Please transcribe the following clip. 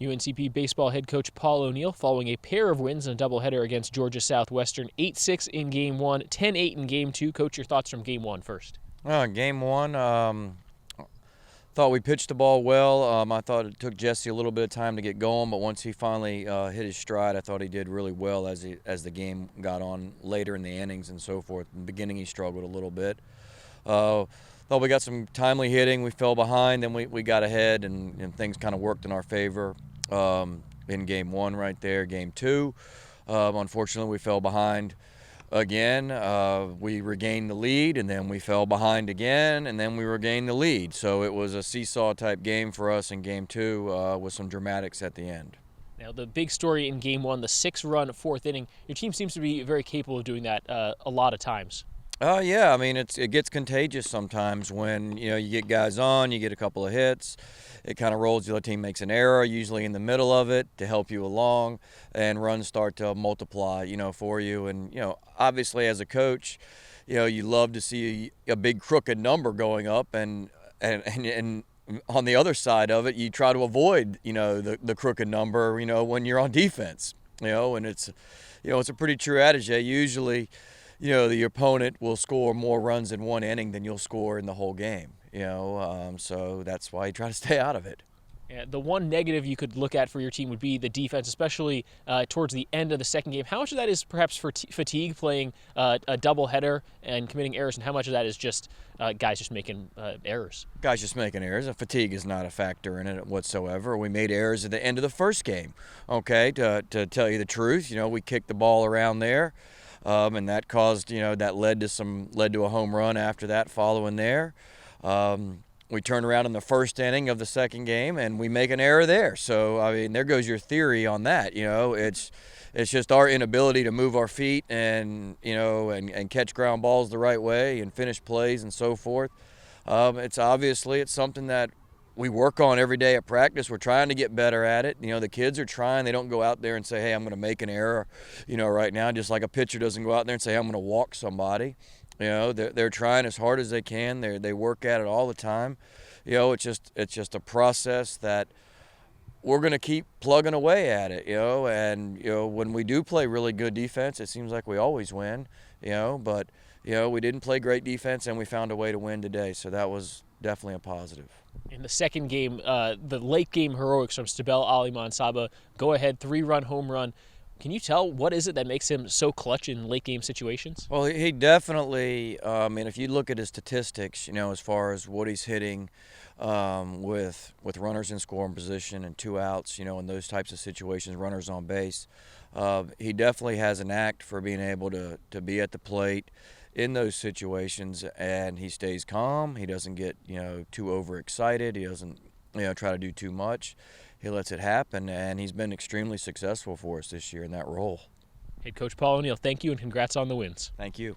UNCP baseball head coach Paul O'Neill following a pair of wins in a doubleheader against Georgia Southwestern, 8-6 in Game 1, 10-8 in Game 2. Coach, your thoughts from Game 1 first. Game 1, thought we pitched the ball well. I thought it took Jesse a little bit of time to get going, but once he finally hit his stride, I thought he did really well as the game got on later in the innings and so forth. In the beginning, he struggled a little bit. Thought we got some timely hitting. We fell behind, then we got ahead, and things kind of worked in our favor in Game 1 right there. Game 2, unfortunately, we fell behind again. We regained the lead, and then we fell behind again, and then we regained the lead. So it was a seesaw type game for us in Game 2 with some dramatics at the end. Now, the big story in Game 1, the 6-run fourth inning, your team seems to be very capable of doing that a lot of times. Yeah, I mean, it gets contagious sometimes when, you get guys on, you get a couple of hits. It kind of rolls, the other team makes an error, usually in the middle of it to help you along, and runs start to multiply, for you. And, obviously as a coach, you love to see a big crooked number going up, and on the other side of it, you try to avoid, the crooked number, when you're on defense, and it's a pretty true adage. Usually, the opponent will score more runs in one inning than you'll score in the whole game, so that's why you try to stay out of it. Yeah, the one negative you could look at for your team would be the defense, especially towards the end of the second game. How much of that is perhaps fatigue playing a doubleheader and committing errors, and how much of that is just guys just making errors? Guys just making errors. Fatigue is not a factor in it whatsoever. We made errors at the end of the first game, okay, to tell you the truth. We kicked the ball around there. And that caused, that led to a home run after that following there. We turned around in the first inning of the second game and we make an error there. So, I mean, there goes your theory on that. It's just our inability to move our feet and catch ground balls the right way and finish plays and so forth. It's something that we work on every day at practice. We're trying to get better at it. The kids are trying. They don't go out there and say, hey, I'm going to make an error, right now, just like a pitcher doesn't go out there and say, I'm going to walk somebody. They're trying as hard as they can. They work at it all the time. It's just a process that we're going to keep plugging away at it, and, when we do play really good defense, it seems like we always win, but, we didn't play great defense and we found a way to win today. So that was definitely a positive. In the second game, the late game heroics from Stabel Aliman Saba, go ahead 3-run home run. Can you tell what is it that makes him so clutch in late game situations? Well, he definitely, if you look at his statistics, as far as what he's hitting with runners in scoring position and 2 outs, in those types of situations, runners on base, he definitely has an act for being able to be at the plate in those situations, and he stays calm. He doesn't get too overexcited. He doesn't try to do too much. He lets it happen, and he's been extremely successful for us this year in that role. Head coach Paul O'Neill, thank you and congrats on the wins. Thank you.